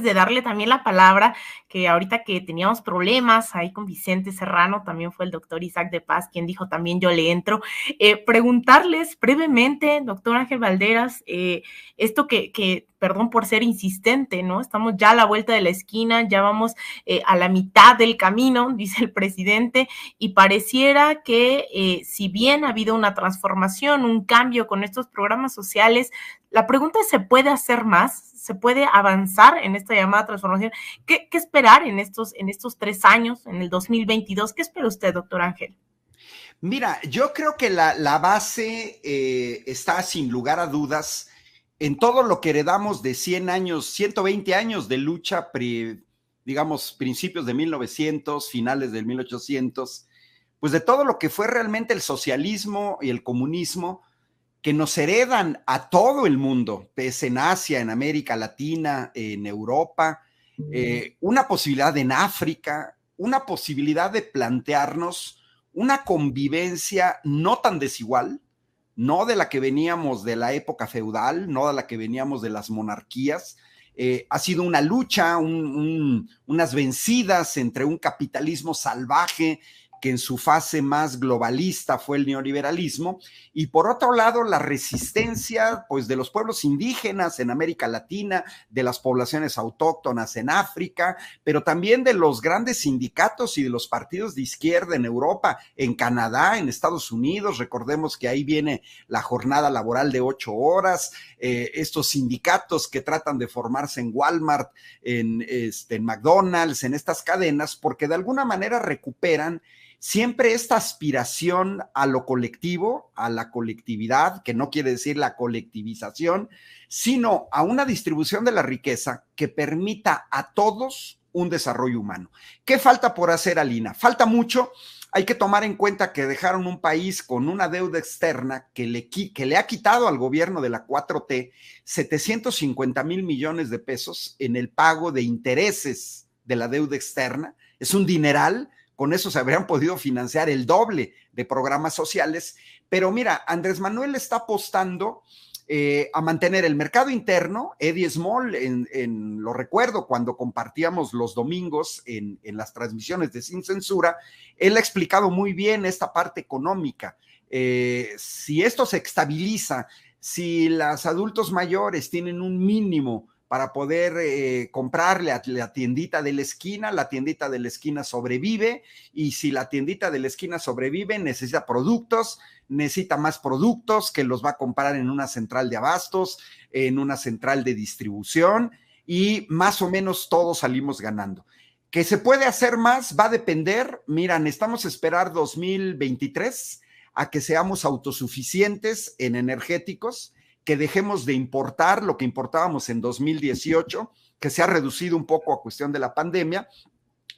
de darle también la palabra, que ahorita que teníamos problemas ahí con Vicente Serrano, también fue el doctor Isaac de Paz quien dijo también yo le entro. Preguntarles brevemente, doctor Ángel Valderas, esto perdón por ser insistente, ¿no? Estamos ya a la vuelta de la esquina, ya vamos a la mitad del camino, dice el presidente, y pareciera que si bien ha habido una transformación, un cambio con estos programas sociales, la pregunta es, ¿se puede hacer más? ¿Se puede avanzar en esta llamada transformación? ¿Qué esperar en estos 3 años, en el 2022? ¿Qué espera usted, doctor Ángel? Mira, yo creo que la base está sin lugar a dudas en todo lo que heredamos de 100 años, 120 años de lucha, digamos, principios de 1900, finales del 1800, pues de todo lo que fue realmente el socialismo y el comunismo, que nos heredan a todo el mundo, pues en Asia, en América Latina, en Europa, una posibilidad en África, una posibilidad de plantearnos una convivencia no tan desigual, no de la que veníamos de la época feudal, no de la que veníamos de las monarquías. Ha sido una lucha, unas vencidas entre un capitalismo salvaje que en su fase más globalista fue el neoliberalismo, y por otro lado la resistencia pues de los pueblos indígenas en América Latina, de las poblaciones autóctonas en África, pero también de los grandes sindicatos y de los partidos de izquierda en Europa, en Canadá, en Estados Unidos. Recordemos que ahí viene la jornada laboral de 8 horas, estos sindicatos que tratan de formarse en Walmart, en McDonald's, en estas cadenas, porque de alguna manera recuperan siempre esta aspiración a lo colectivo, a la colectividad, que no quiere decir la colectivización, sino a una distribución de la riqueza que permita a todos un desarrollo humano. ¿Qué falta por hacer, Alina? Falta mucho. Hay que tomar en cuenta que dejaron un país con una deuda externa que le ha quitado al gobierno de la 4T 750,000 millones de pesos en el pago de intereses de la deuda externa. Es un dineral. Con eso se habrían podido financiar el doble de programas sociales. Pero mira, Andrés Manuel está apostando a mantener el mercado interno. Eddie Small, lo recuerdo cuando compartíamos los domingos en las transmisiones de Sin Censura, él ha explicado muy bien esta parte económica. Si esto se estabiliza, si los adultos mayores tienen un mínimo para poder comprarle a la tiendita de la esquina sobrevive, y si la tiendita de la esquina sobrevive, necesita productos, necesita más productos que los va a comprar en una central de abastos, en una central de distribución, y más o menos todos salimos ganando. ¿Que se puede hacer más? Va a depender. Mira, necesitamos esperar 2023 a que seamos autosuficientes en energéticos, que dejemos de importar lo que importábamos en 2018, que se ha reducido un poco a cuestión de la pandemia,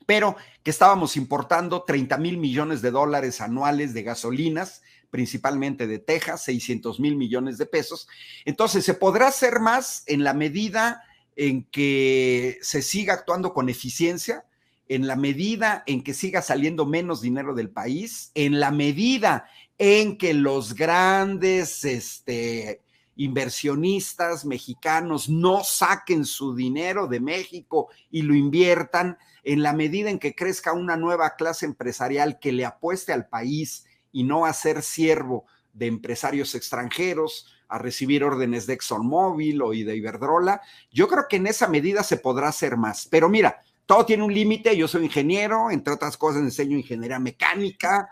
pero que estábamos importando 30,000 millones de dólares anuales de gasolinas, principalmente de Texas, 600,000 millones de pesos. Entonces, se podrá hacer más en la medida en que se siga actuando con eficiencia, en la medida en que siga saliendo menos dinero del país, en la medida en que los grandes inversionistas mexicanos no saquen su dinero de México y lo inviertan, en la medida en que crezca una nueva clase empresarial que le apueste al país y no a ser siervo de empresarios extranjeros, a recibir órdenes de ExxonMobil o de Iberdrola. Yo creo que en esa medida se podrá hacer más. Pero mira, todo tiene un límite. Yo soy ingeniero, entre otras cosas enseño ingeniería mecánica.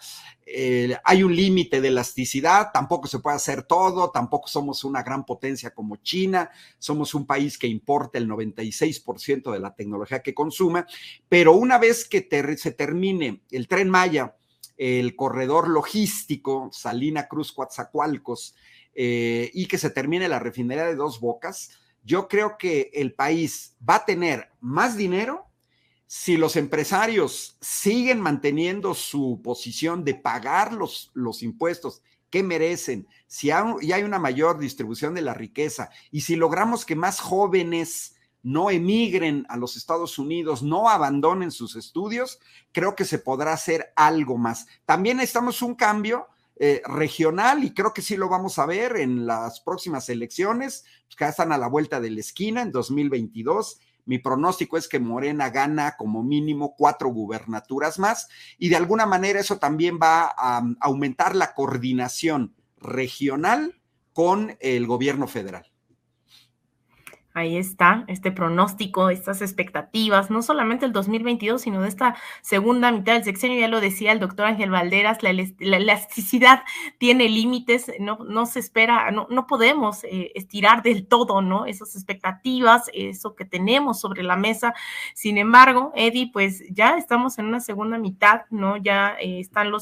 Hay un límite de elasticidad, tampoco se puede hacer todo, tampoco somos una gran potencia como China, somos un país que importa el 96% de la tecnología que consuma, pero una vez que se termine el Tren Maya, el corredor logístico Salina Cruz Coatzacoalcos, y que se termine la refinería de Dos Bocas, yo creo que el país va a tener más dinero si los empresarios siguen manteniendo su posición de pagar los impuestos que merecen, si hay una mayor distribución de la riqueza, y si logramos que más jóvenes no emigren a los Estados Unidos, no abandonen sus estudios, creo que se podrá hacer algo más. También necesitamos un cambio regional, y creo que sí lo vamos a ver en las próximas elecciones, que ya están a la vuelta de la esquina en 2022. Mi pronóstico es que Morena gana como mínimo 4 gubernaturas más y de alguna manera eso también va a aumentar la coordinación regional con el gobierno federal. Ahí está, este pronóstico, estas expectativas, no solamente el 2022, sino de esta segunda mitad del sexenio, ya lo decía el doctor Ángel Valderas, la elasticidad tiene límites, no se espera, no podemos estirar del todo, ¿no? Esas expectativas, eso que tenemos sobre la mesa. Sin embargo, Eddie, pues ya estamos en una segunda mitad, ¿no? Ya están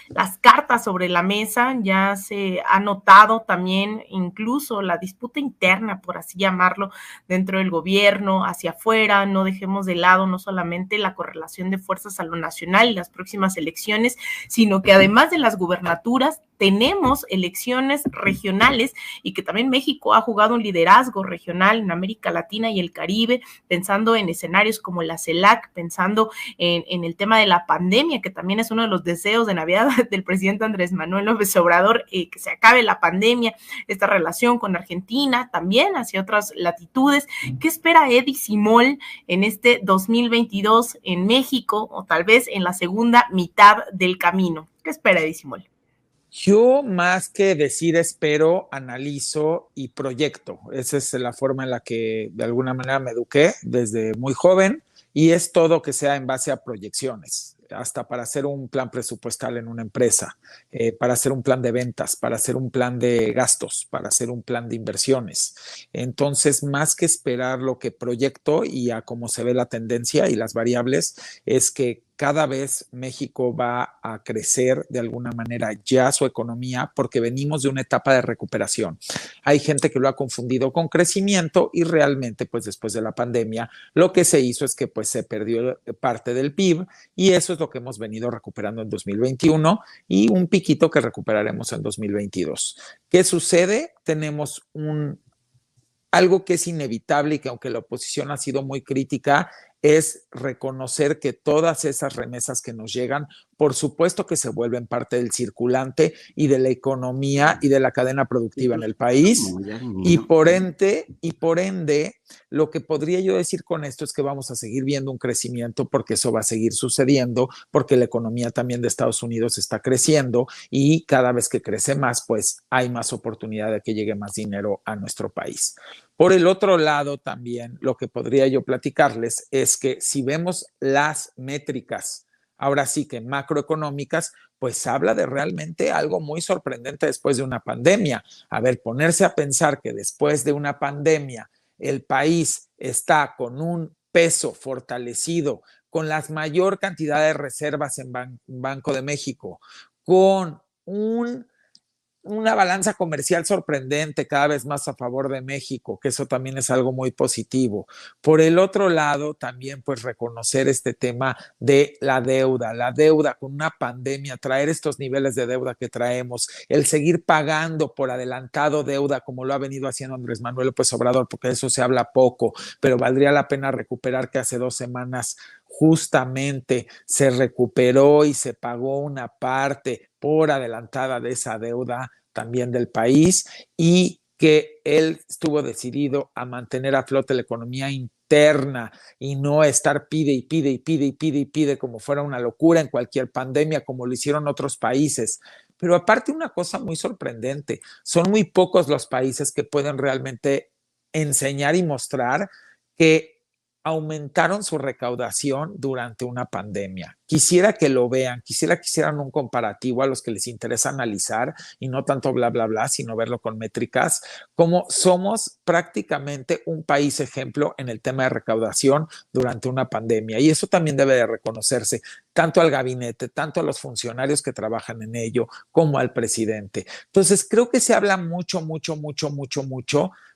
las cartas sobre la mesa, ya se ha notado también incluso la disputa interna, por así llamarlo, dentro del gobierno, hacia afuera. No dejemos de lado no solamente la correlación de fuerzas a lo nacional y las próximas elecciones, sino que además de las gubernaturas, tenemos elecciones regionales y que también México ha jugado un liderazgo regional en América Latina y el Caribe, pensando en escenarios como la CELAC, pensando en el tema de la pandemia, que también es uno de los deseos de Navidad del presidente Andrés Manuel López Obrador, que se acabe la pandemia, esta relación con Argentina, también hacia otras latitudes. ¿Qué espera Eddie Simol en este 2022 en México o tal vez en la segunda mitad del camino? ¿Qué espera Eddie Simol? Yo más que decir espero, analizo y proyecto. Esa es la forma en la que de alguna manera me eduqué desde muy joven y es todo que sea en base a proyecciones, hasta para hacer un plan presupuestal en una empresa, para hacer un plan de ventas, para hacer un plan de gastos, para hacer un plan de inversiones. Entonces, más que esperar lo que proyecto y a cómo se ve la tendencia y las variables, es que cada vez México va a crecer de alguna manera ya su economía porque venimos de una etapa de recuperación. Hay gente que lo ha confundido con crecimiento y realmente pues después de la pandemia lo que se hizo es que pues se perdió parte del PIB y eso es lo que hemos venido recuperando en 2021 y un piquito que recuperaremos en 2022. ¿Qué sucede? Tenemos algo que es inevitable y que aunque la oposición ha sido muy crítica, es reconocer que todas esas remesas que nos llegan, por supuesto que se vuelven parte del circulante y de la economía y de la cadena productiva en el país. Y por ende, lo que podría yo decir con esto es que vamos a seguir viendo un crecimiento porque eso va a seguir sucediendo, porque la economía también de Estados Unidos está creciendo y cada vez que crece más, pues hay más oportunidad de que llegue más dinero a nuestro país. Por el otro lado, también lo que podría yo platicarles es que si vemos las métricas, ahora sí que macroeconómicas, pues habla de realmente algo muy sorprendente después de una pandemia. A ver, ponerse a pensar que después de una pandemia el país está con un peso fortalecido, con la mayor cantidad de reservas en Banco de México, con una balanza comercial sorprendente cada vez más a favor de México, que eso también es algo muy positivo. Por el otro lado, también pues reconocer este tema de la deuda con una pandemia, traer estos niveles de deuda que traemos, el seguir pagando por adelantado deuda como lo ha venido haciendo Andrés Manuel López Obrador, porque de eso se habla poco, pero valdría la pena recuperar que hace 2 semanas justamente se recuperó y se pagó una parte por adelantada de esa deuda también del país y que él estuvo decidido a mantener a flote la economía interna y no estar pide como fuera una locura en cualquier pandemia como lo hicieron otros países. Pero aparte una cosa muy sorprendente, son muy pocos los países que pueden realmente enseñar y mostrar que aumentaron su recaudación durante una pandemia. Quisiera que lo vean, quisiera que hicieran un comparativo a los que les interesa analizar y no tanto bla, bla, bla, sino verlo con métricas, como somos prácticamente un país ejemplo en el tema de recaudación durante una pandemia. Y eso también debe de reconocerse tanto al gabinete, tanto a los funcionarios que trabajan en ello, como al presidente. Entonces, creo que se habla mucho,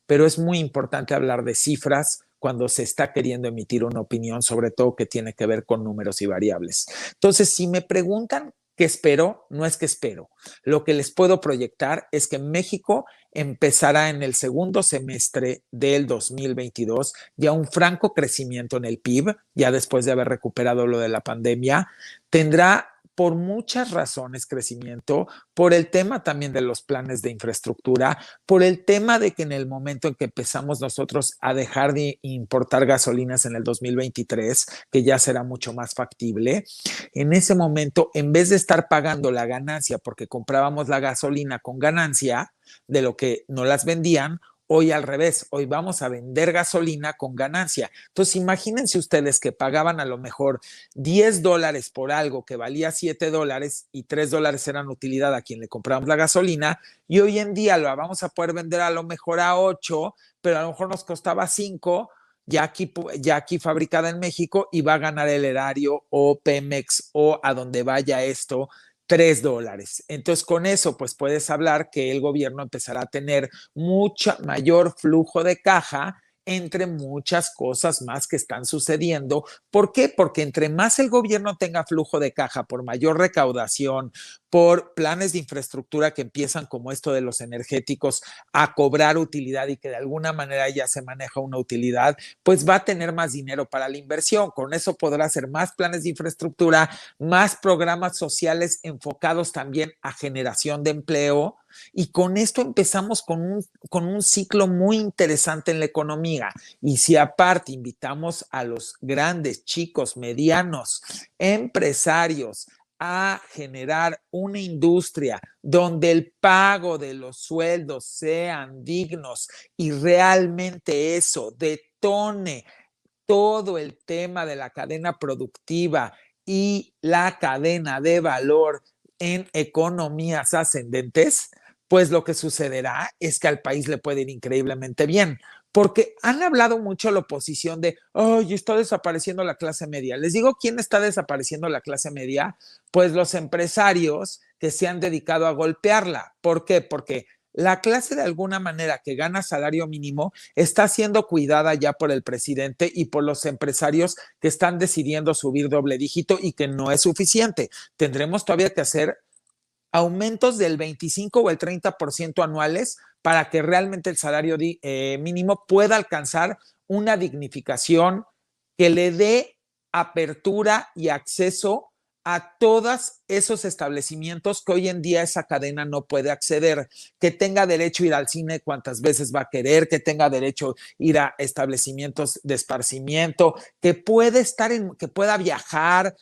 pero es muy importante hablar de cifras cuando se está queriendo emitir una opinión, sobre todo que tiene que ver con números y variables. Entonces, si me preguntan qué espero, no es que espero. Lo que les puedo proyectar es que México empezará en el segundo semestre del 2022 ya un franco crecimiento en el PIB, ya después de haber recuperado lo de la pandemia, tendrá por muchas razones crecimiento, por el tema también de los planes de infraestructura, por el tema de que en el momento en que empezamos nosotros a dejar de importar gasolinas en el 2023, que ya será mucho más factible, en ese momento, en vez de estar pagando la ganancia porque comprábamos la gasolina con ganancia de lo que no las vendían, hoy al revés, hoy vamos a vender gasolina con ganancia. Entonces, imagínense ustedes que pagaban a lo mejor $10 por algo que valía $7 y $3 eran utilidad a quien le compramos la gasolina, y hoy en día lo vamos a poder vender a lo mejor a 8, pero a lo mejor nos costaba 5, ya aquí fabricada en México, y va a ganar el erario o Pemex o a donde vaya esto, $3. Entonces, con eso, pues puedes hablar que el gobierno empezará a tener mucho mayor flujo de caja entre muchas cosas más que están sucediendo. ¿Por qué? Porque entre más el gobierno tenga flujo de caja por mayor recaudación, por planes de infraestructura que empiezan como esto de los energéticos a cobrar utilidad y que de alguna manera ya se maneja una utilidad, pues va a tener más dinero para la inversión. Con eso podrá hacer más planes de infraestructura, más programas sociales enfocados también a generación de empleo, y con esto empezamos con un ciclo muy interesante en la economía. Y si aparte invitamos a los grandes, chicos, medianos, empresarios a generar una industria donde el pago de los sueldos sean dignos y realmente eso detone todo el tema de la cadena productiva y la cadena de valor en economías ascendentes, pues lo que sucederá es que al país le puede ir increíblemente bien. Porque han hablado mucho la oposición de, ¡ay, está desapareciendo la clase media! Les digo, ¿quién está desapareciendo la clase media? Pues los empresarios que se han dedicado a golpearla. ¿Por qué? Porque la clase de alguna manera que gana salario mínimo está siendo cuidada ya por el presidente y por los empresarios que están decidiendo subir doble dígito y que no es suficiente. Tendremos todavía que hacer aumentos del 25 o el 30% anuales para que realmente el salario mínimo pueda alcanzar una dignificación que le dé apertura y acceso a todos esos establecimientos que hoy en día esa cadena no puede acceder, que tenga derecho a ir al cine cuantas veces va a querer, que tenga derecho a ir a establecimientos de esparcimiento, que pueda viajar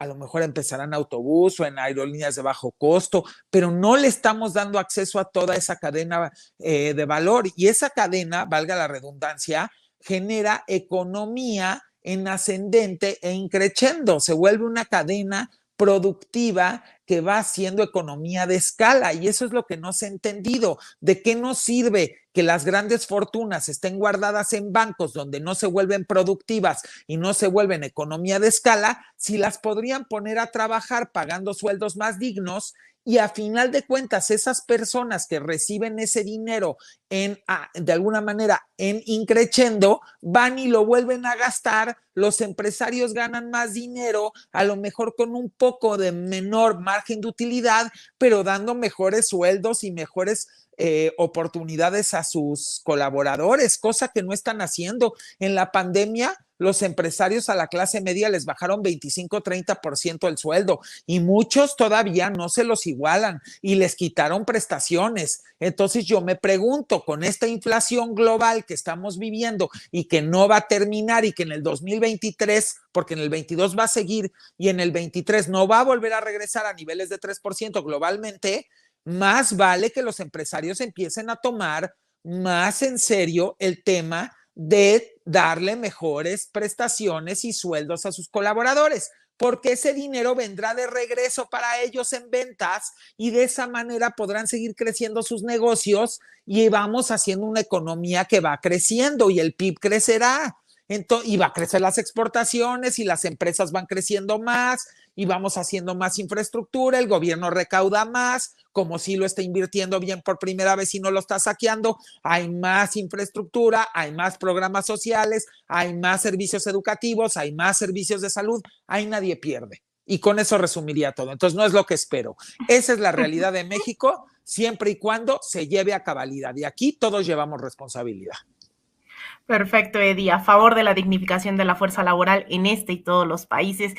a lo mejor empezará en autobús o en aerolíneas de bajo costo, pero no le estamos dando acceso a toda esa cadena de valor, y esa cadena, valga la redundancia, genera economía en ascendente e increciendo, se vuelve una cadena productiva que va haciendo economía de escala, y eso es lo que no se ha entendido. ¿De qué nos sirve que las grandes fortunas estén guardadas en bancos donde no se vuelven productivas y no se vuelven economía de escala si las podrían poner a trabajar pagando sueldos más dignos? Y a final de cuentas, esas personas que reciben ese dinero de alguna manera en increciendo, van y lo vuelven a gastar, los empresarios ganan más dinero, a lo mejor con un poco de menor margen de utilidad, pero dando mejores sueldos y mejores oportunidades a sus colaboradores, cosa que no están haciendo. En la pandemia, los empresarios a la clase media les bajaron 25-30% el sueldo, y muchos todavía no se los igualan y les quitaron prestaciones. Entonces yo me pregunto, con esta inflación global que estamos viviendo y que no va a terminar, y que en el 2023, porque en el 22 va a seguir y en el 23 no va a volver a regresar a niveles de 3% globalmente, más vale que los empresarios empiecen a tomar más en serio el tema de darle mejores prestaciones y sueldos a sus colaboradores, porque ese dinero vendrá de regreso para ellos en ventas, y de esa manera podrán seguir creciendo sus negocios, y vamos haciendo una economía que va creciendo y el PIB crecerá. Entonces, y va a crecer las exportaciones y las empresas van creciendo más y vamos haciendo más infraestructura, el gobierno recauda más, como si lo está invirtiendo bien por primera vez y no lo está saqueando, hay más infraestructura, hay más programas sociales, hay más servicios educativos, hay más servicios de salud, ahí nadie pierde. Y con eso resumiría todo. Entonces no es lo que espero. Esa es la realidad de México, siempre y cuando se lleve a cabalidad. Y aquí todos llevamos responsabilidad. Perfecto, Eddie. A favor de la dignificación de la fuerza laboral en este y todos los países.